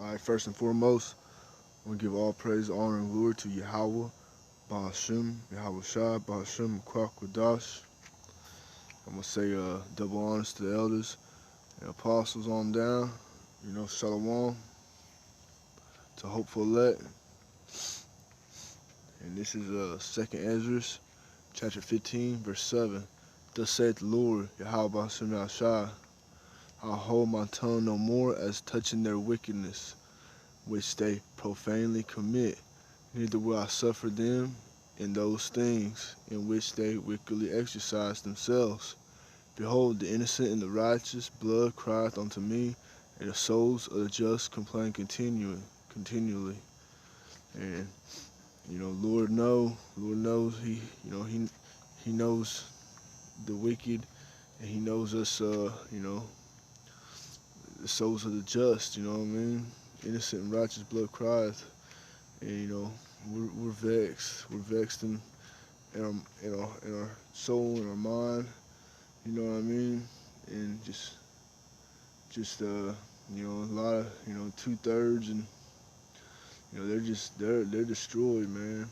Alright, first and foremost, I want to give all praise, honor, and glory to YAHAWAH, BAHASHAM, YAHAWASHI, BAHASHAM, QADASH. I'm going to say double honors to the elders and apostles on down. Shalom to hopeful elect. And this is 2nd Ezra, chapter 15, verse 7. Thus saith the Lord, Yahawah BaHashem Yahshai, I'll hold my tongue no more as touching their wickedness, which they profanely commit, neither will I suffer them in those things in which they wickedly exercise themselves. Behold, the innocent and the righteous blood crieth unto me, and the souls of the just complain continually. And Lord knows he knows the wicked, and he knows us. The souls of the just. You know what I mean? Innocent and righteous blood crieth, and we're vexed. We're vexed in our soul, in our mind. You know what I mean? And just a lot of 2/3, and they're destroyed, man.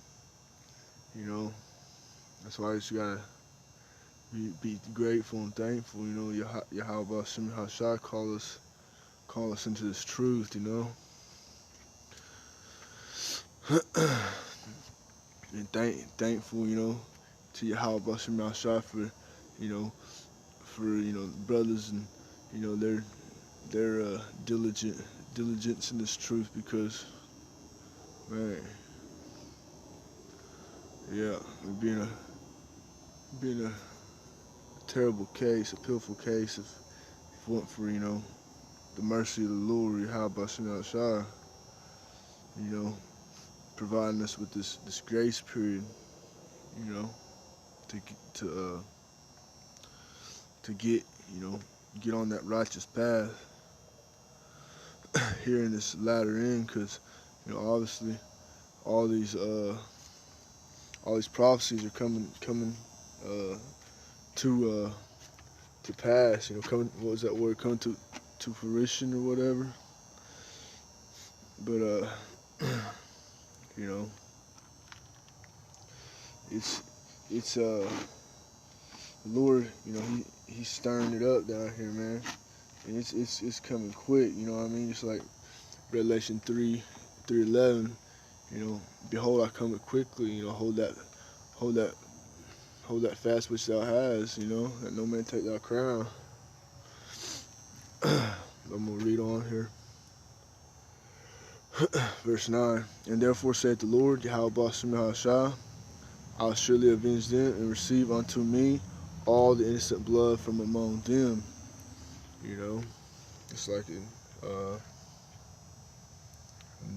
That's why you just gotta be grateful and thankful. Yahawah BaHashem Yahshai call us into this truth. And thankful, to Yahawah BaHashem Yahshai for brothers and their diligence in this truth, because man, yeah, it'd be in a terrible case, a pitiful case, if it weren't for the mercy of the Lord, Yahawah BaHashem Yahshai, providing us with this grace period, to get on that righteous path here in this latter end, because obviously all these prophecies are coming to pass. Coming, what was that word? Coming to fruition or whatever. But it's the Lord, he's stirring it up down here, man, and it's coming quick. You know what I mean? Just like Revelation 3:11. Behold, I come quickly. Hold that fast which thou hast. That no man take thy crown. I'm gonna read on here. Verse 9. And therefore saith the Lord, Yahawah BaHashem Yahshai, I'll surely avenge them and receive unto me all the innocent blood from among them. It's like in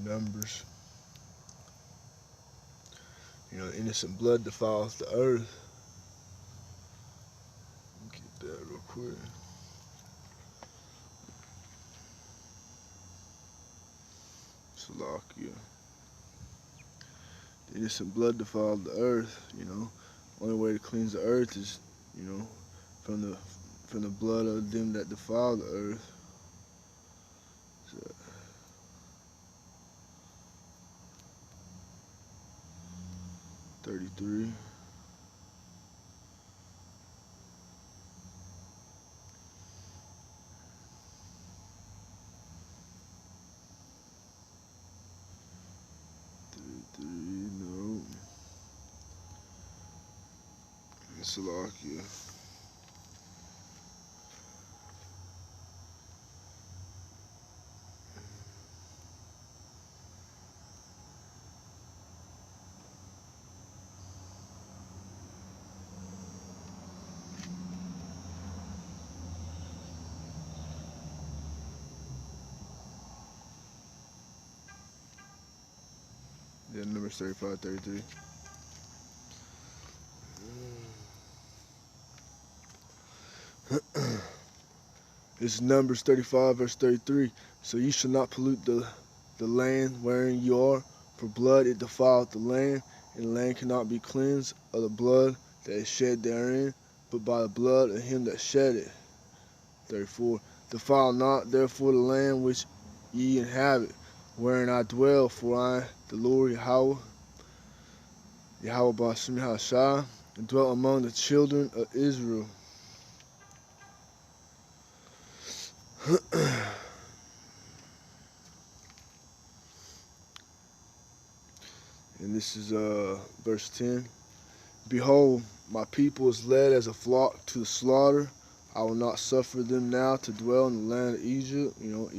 Numbers. Innocent blood defiles the earth. Get that real quick. Salakia. The innocent blood defiles the earth. Only way to cleanse the earth is, from the blood of them that defile the earth. So, 33. No. Salakia. Yeah, Numbers 35, 33. This is Numbers 35, verse 33. So you shall not pollute the land wherein you are, for blood it defileth the land, and the land cannot be cleansed of the blood that is shed therein, but by the blood of him that shed it. 34. Defile not therefore the land which ye inhabit, wherein I dwell, for I, the Lord Yahawah, Yahawah BAHASHAM YAHAWASHI, dwell among the children of Israel. And this is verse 10. Behold, my people is led as a flock to the slaughter. I will not suffer them now to dwell in the land of Egypt. You know,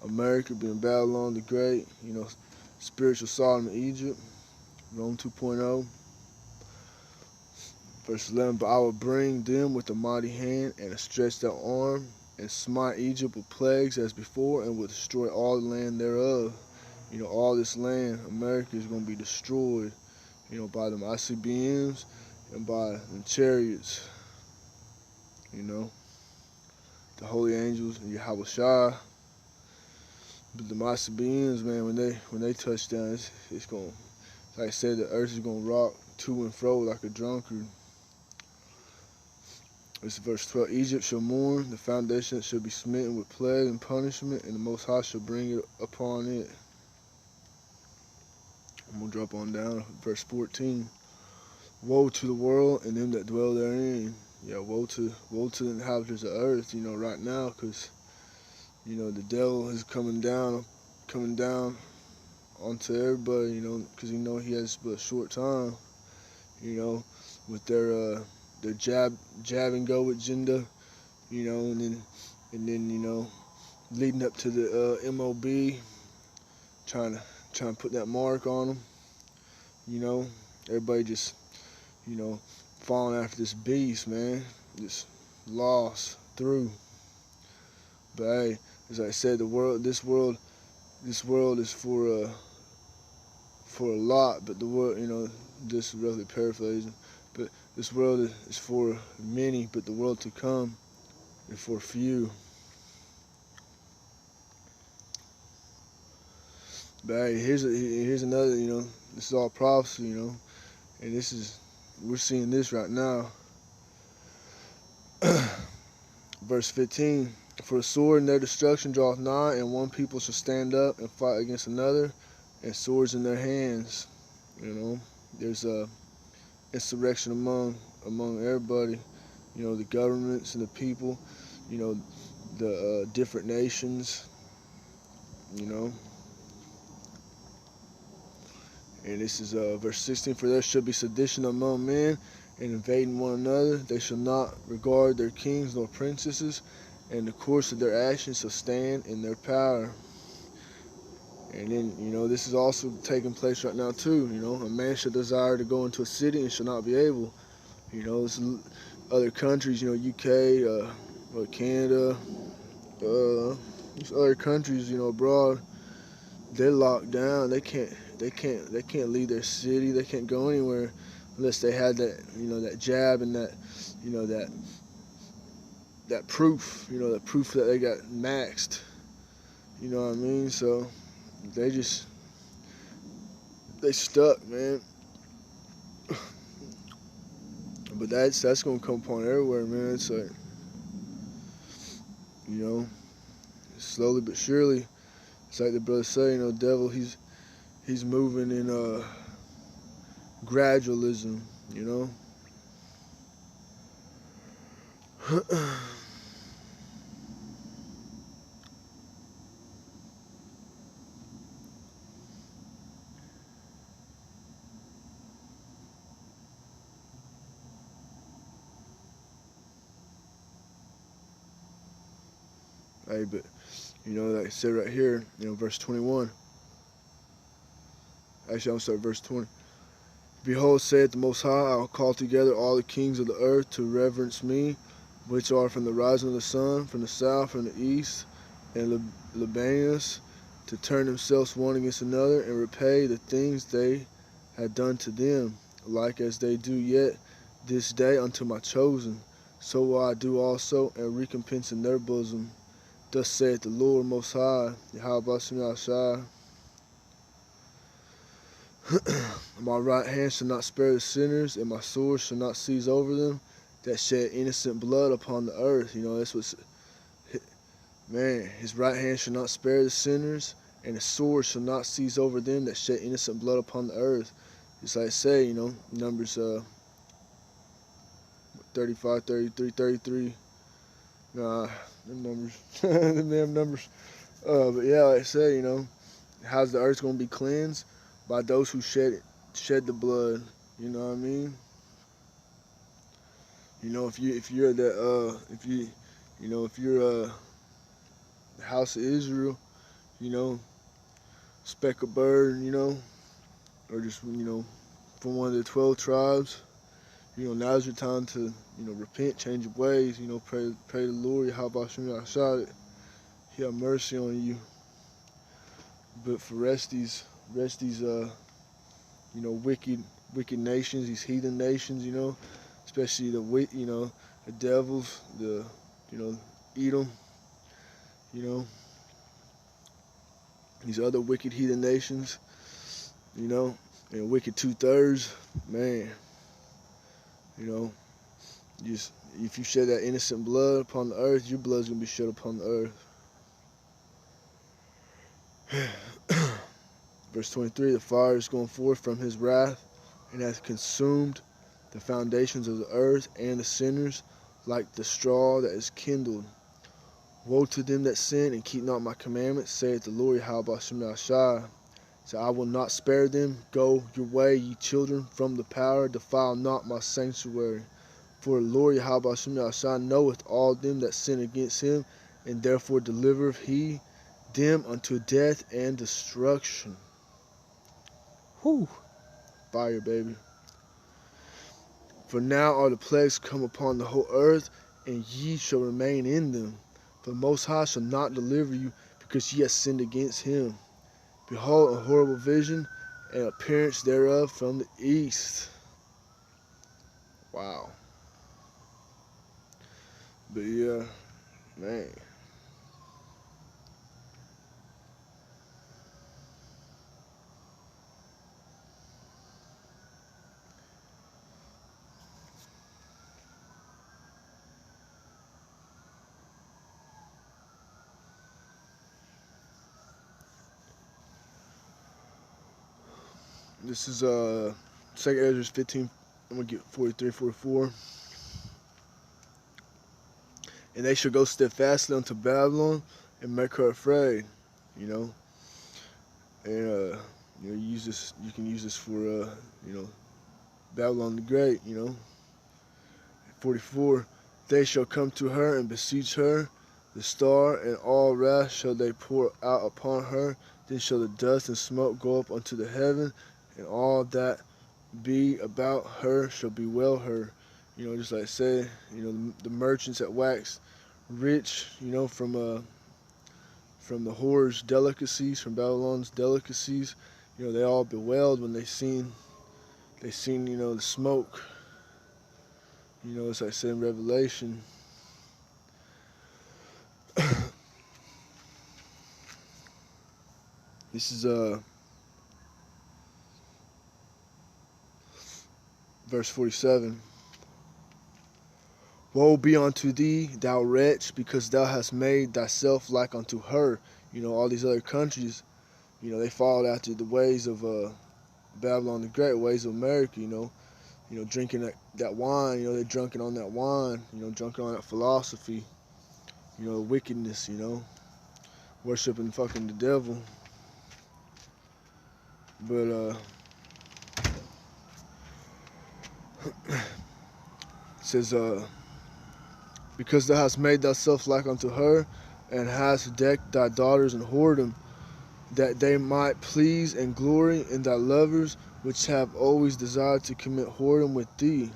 America being Babylon the Great. You know, spiritual Sodom of Egypt. Rome 2.0. Verse 11, but I will bring them with a mighty hand and a stretched out arm, and smite Egypt with plagues as before, and will destroy all the land thereof. You know, all this land, America, is going to be destroyed, you know, by them ICBMs and by the chariots. You know, the holy angels and YAHAWASHI. But the ICBMs, man, when they touch down, it's going, like I said, the earth is going to rock to and fro like a drunkard. This is verse 12. Egypt shall mourn, the foundation shall be smitten with plague and punishment, and the Most High shall bring it upon it. I'm going to drop on down. Verse 14. Woe to the world and them that dwell therein. Yeah, woe to the inhabitants of earth, you know, right now, because, you know, the devil is coming down onto everybody, you know, because, you know, he has but a short time, you know, with their jab and go agenda, you know, and then you know, leading up to the MOB, trying to put that mark on them, you know, everybody just, you know, falling after this beast, man, just lost through. But hey, as I said, this world is for a lot, but the world, you know, this is roughly paraphrasing, but this world is for many, but the world to come is for few. But hey, here's another, you know, this is all prophecy, you know, and we're seeing this right now. Verse 15, for the sword and their destruction draweth nigh, and one people shall stand up and fight against another, and swords in their hands. You know, there's a insurrection among everybody, you know, the governments and the people, you know, the different nations, you know. And this is verse 16, for there shall be sedition among men, and invading one another. They shall not regard their kings nor princesses, and the course of their actions shall stand in their power. And then, you know, this is also taking place right now too. You know, a man shall desire to go into a city and shall not be able. You know, it's other countries, you know, UK, Canada, these other countries, you know, abroad, they're locked down. They can't leave their city. They can't go anywhere unless they had that, you know, that jab and that, you know, that proof, you know, that proof that they got maxed. You know what I mean? So they stuck, man. But that's gonna come upon everywhere, man. It's like, you know, slowly but surely. It's like the brother say, you know, devil, he's moving in gradualism, you know. Hey, but you know, like I said right here, you know, verse 21. Actually, I'm gonna start verse 20. Behold, saith the Most High, I will call together all the kings of the earth to reverence me, which are from the rising of the sun, from the south, from the east, and Libanus, to turn themselves one against another, and repay the things they had done to them, like as they do yet this day unto my chosen. So will I do also, and recompense in their bosom. Thus saith the Lord Most High, YAHAWASHI YAHAWASHI. My right hand shall not spare the sinners, and my sword shall not cease over them that shed innocent blood upon the earth. You know, that's what's, man, his right hand shall not spare the sinners, and the sword shall not cease over them that shed innocent blood upon the earth. Just like I say, you know, Numbers 35, 33, 33. Nah, them numbers. Them damn numbers. But yeah, like I say, you know, how's the earth gonna be cleansed? By those who shed the blood. You know what I mean? You know, if you're the if you're the house of Israel, you know, speck a bird, you know, or just, you know, from one of the 12 tribes, you know, now's your time to, you know, repent, change your ways, you know, pray to the Lord, YAHAWASHI, He have mercy on you. But for these you know, wicked nations, these heathen nations, you know, especially the devils, you know, Edom, you know, these other wicked heathen nations, you know, and wicked 2/3, man, you know, just if you shed that innocent blood upon the earth, your blood's gonna be shed upon the earth. Verse 23, the fire is going forth from his wrath, and hath consumed the foundations of the earth and the sinners, like the straw that is kindled. Woe to them that sin and keep not my commandments, saith the Lord YAHAWASHI. So I will not spare them. Go your way, ye children, from the power, defile not my sanctuary. For the Lord YAHAWASHI knoweth all them that sin against him, and therefore delivereth he them unto death and destruction. Whew. Fire, baby. For now are the plagues come upon the whole earth, and ye shall remain in them. For the Most High shall not deliver you, because ye have sinned against him. Behold, a horrible vision, and appearance thereof from the east. Wow. But yeah, man. This is 2 Ezra 15. I'm gonna get 43, 44. And they shall go steadfastly unto Babylon and make her afraid. You know, and you know, use this. You can use this for you know, Babylon the Great. You know, 44. They shall come to her and beseech her, the star, and all wrath shall they pour out upon her. Then shall the dust and smoke go up unto the heaven, and all that be about her shall bewail her. You know, just like I say, you know, the merchants that wax rich, you know, from the whore's delicacies, from Babylon's delicacies, you know, they all bewailed when they seen, you know, the smoke. You know, as I said in Revelation. This is verse 47. Woe be unto thee, thou wretch, because thou hast made thyself like unto her. You know, all these other countries, you know, they followed after the ways of Babylon the Great, ways of America, you know, drinking that wine, you know, they're drunken on that wine, you know, drunken on that philosophy, you know, wickedness, you know, worshiping fucking the devil. But it says, because thou hast made thyself like unto her, and hast decked thy daughters in whoredom, that they might please and glory in thy lovers, which have always desired to commit whoredom with thee.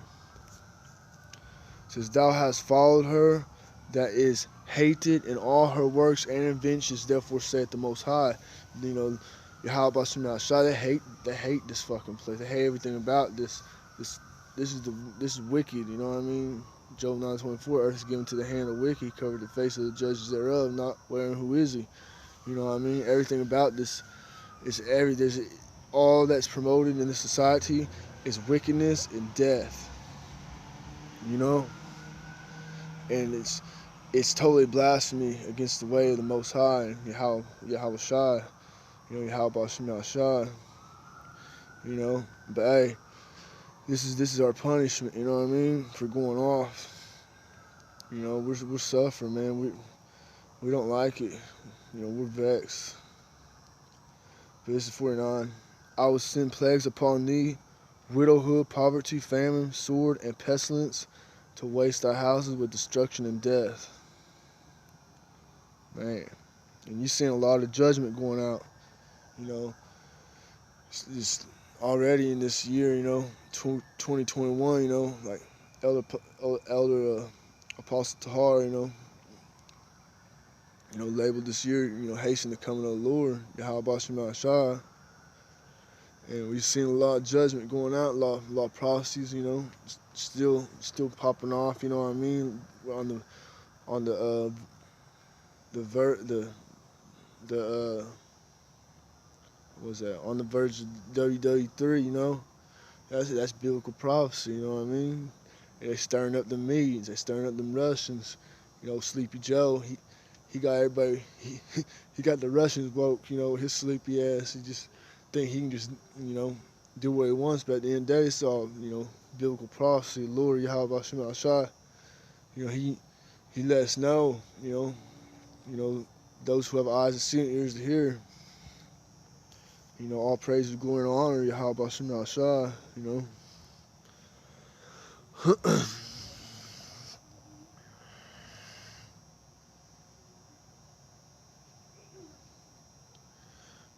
It says, thou hast followed her, that is hated in all her works and inventions, therefore saith the Most High. You know, YAHAWASHI, they hate this fucking place. They hate everything about this. This is wicked, you know what I mean? Job 9:24, earth is given to the hand of the wicked, he covered the face of the judges thereof, not wherein who is he. You know what I mean? Everything about this is there's all that's promoted in this society is wickedness and death. You know? And it's totally blasphemy against the way of the Most High, YAHAWASHI. You know, YAHAWASHI. You know, but hey, this is our punishment. You know what I mean, for going off. You know, we're suffering, man. We don't like it. You know, we're vexed. Verse 49. I will send plagues upon thee, widowhood, poverty, famine, sword, and pestilence, to waste thy houses with destruction and death. Man, and you're seeing a lot of judgment going out. You know, it's already in this year. You know, 2021. You know, like Elder Apostle Tahar. You know, labeled this year, you know, hasten the coming of the Lord, YAHAWASHI. And we've seen a lot of judgment going out, a lot of prophecies, you know, still popping off, you know what I mean, on the what was that, on the verge of WW3, you know, that's biblical prophecy, you know what I mean. And they stirring up the Medes, they stirring up them Russians, you know, Sleepy Joe, he got everybody, he got the Russians woke, you know, with his sleepy ass. He just think he can just, you know, do what he wants. But at the end of the day, it's all, you know, biblical prophecy. Lord YAHAWASHI, you know, he let us know, you know, those who have eyes to see and ears to hear. You know, all praise, glory, and honor, YAHAWASHI, you know.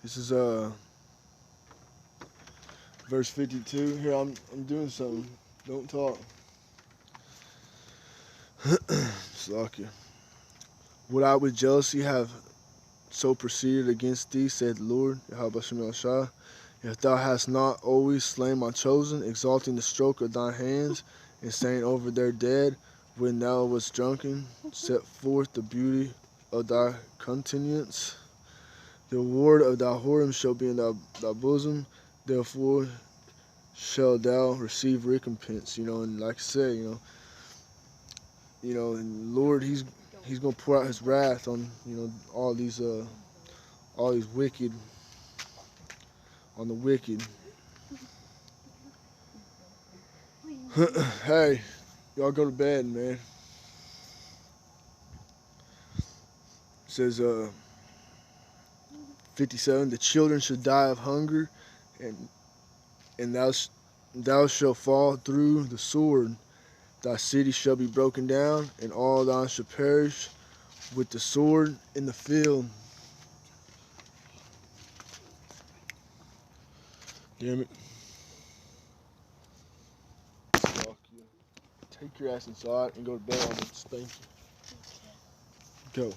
This is verse 52. Here, I'm doing something. Don't talk. Slack you. Would I with jealousy have so proceeded against thee, said the Lord, YAHAWASHI, if thou hast not always slain my chosen, exalting the stroke of thy hands, and saying over their dead, when thou wast drunken, set forth the beauty of thy countenance. The reward of thy whoredom shall be in thy bosom, therefore shalt thou receive recompense. You know, and like I said, and Lord, He's gonna pour out His wrath on, you know, all these wicked, on the wicked. Hey, y'all go to bed, man. It says 57, the children shall die of hunger, and thou shalt fall through the sword. Thy city shall be broken down, and all thine shall perish with the sword in the field. Damn it. Fuck you. Take your ass inside and go to bed. I'm gonna spank you. Go.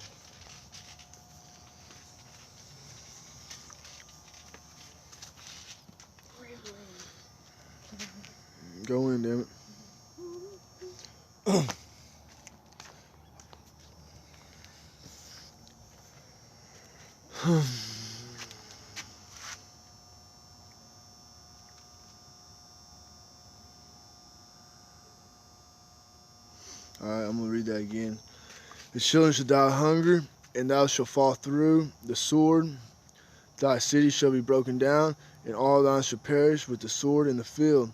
Go in, damn it. Alright, I'm gonna read that again. The children shall die of hunger, and thou shalt fall through the sword. Thy city shall be broken down, and all thine shall perish with the sword in the field.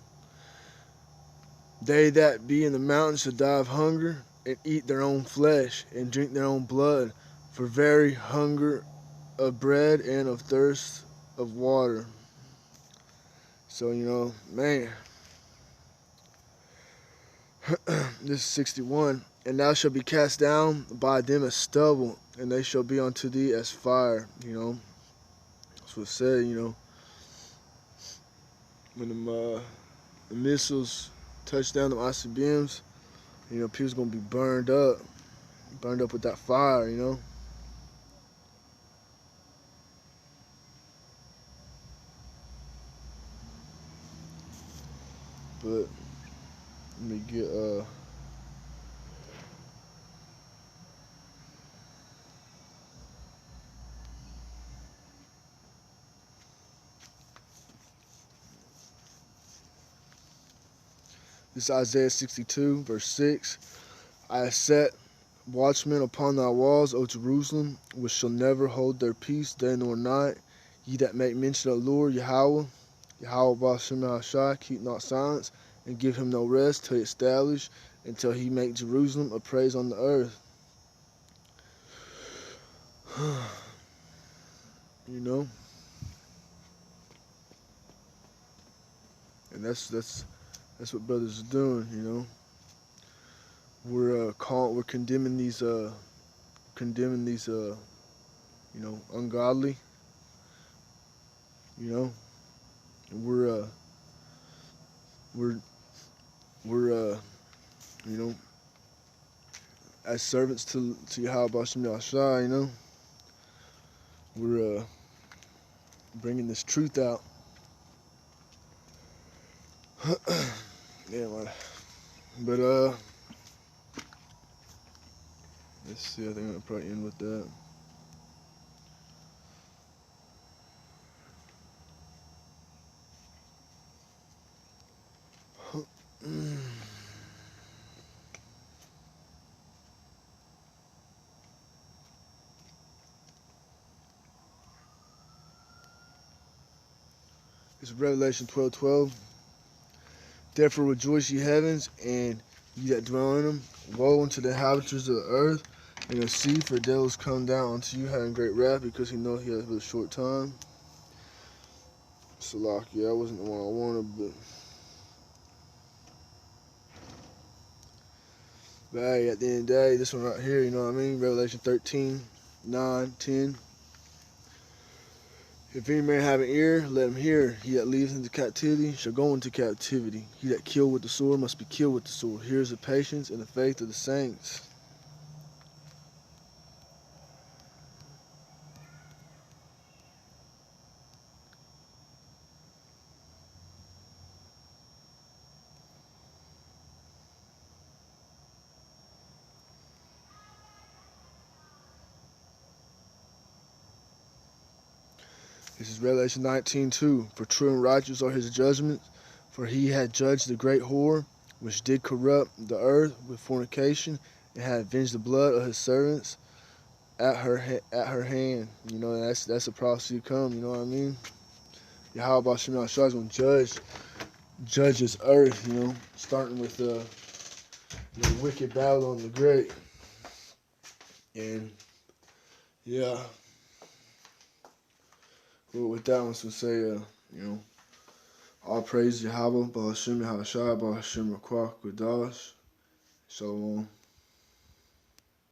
They that be in the mountains shall die of hunger, and eat their own flesh, and drink their own blood, for very hunger of bread and of thirst of water. So, you know, man. This is 61. And thou shalt be cast down by them as stubble, and they shall be unto thee as fire. You know, that's what it said, you know. When the missiles touch down the ICBMs, you know, people's going to be burned up with that fire, you know. But let me get this is Isaiah 62, verse 6. I have set watchmen upon thy walls, O Jerusalem, which shall never hold their peace day nor night. Ye that make mention of the Lord, Yahawah, Yahawah BAHASHAM YAHAWASHI, keep not silence, and give him no rest till he establish, until he make Jerusalem a praise on the earth. You know? And that's what brothers are doing, you know. We're condemning these you know, ungodly, you know. And we're you know, as servants to Yahawah BAHASHAM YAHAWASHI, you know, we're bringing this truth out. Yeah, man. But let's see. I think I'm gonna probably end with that. It's Revelation 12:12. Therefore rejoice, ye heavens, and ye that dwell in them. Woe unto the inhabitants of the earth and the sea, for the devil is come down unto you, having great wrath, because he know he has but a short time. Salaki, that wasn't the one I wanted, but hey, at the end of the day, this one right here, you know what I mean? Revelation 13:9-10. If any man have an ear, let him hear. He that leads into captivity shall go into captivity. He that kill with the sword must be killed with the sword. Here's the patience and the faith of the saints. This is Revelation 19:2. For true and righteous are his judgments, for he had judged the great whore, which did corrupt the earth with fornication, and had avenged the blood of his servants at her hand. You know, that's a prophecy to come. You know what I mean? Yahawah BAHASHAM YAHAWASHI is going to judge this earth. You know, starting with the wicked Babylon the Great, and yeah. Well, with that, I want to say, you know, all praise Yahawah BAHASHAM YAHAWASHI, BAHASHAM RACWAA QADASH. Shalom.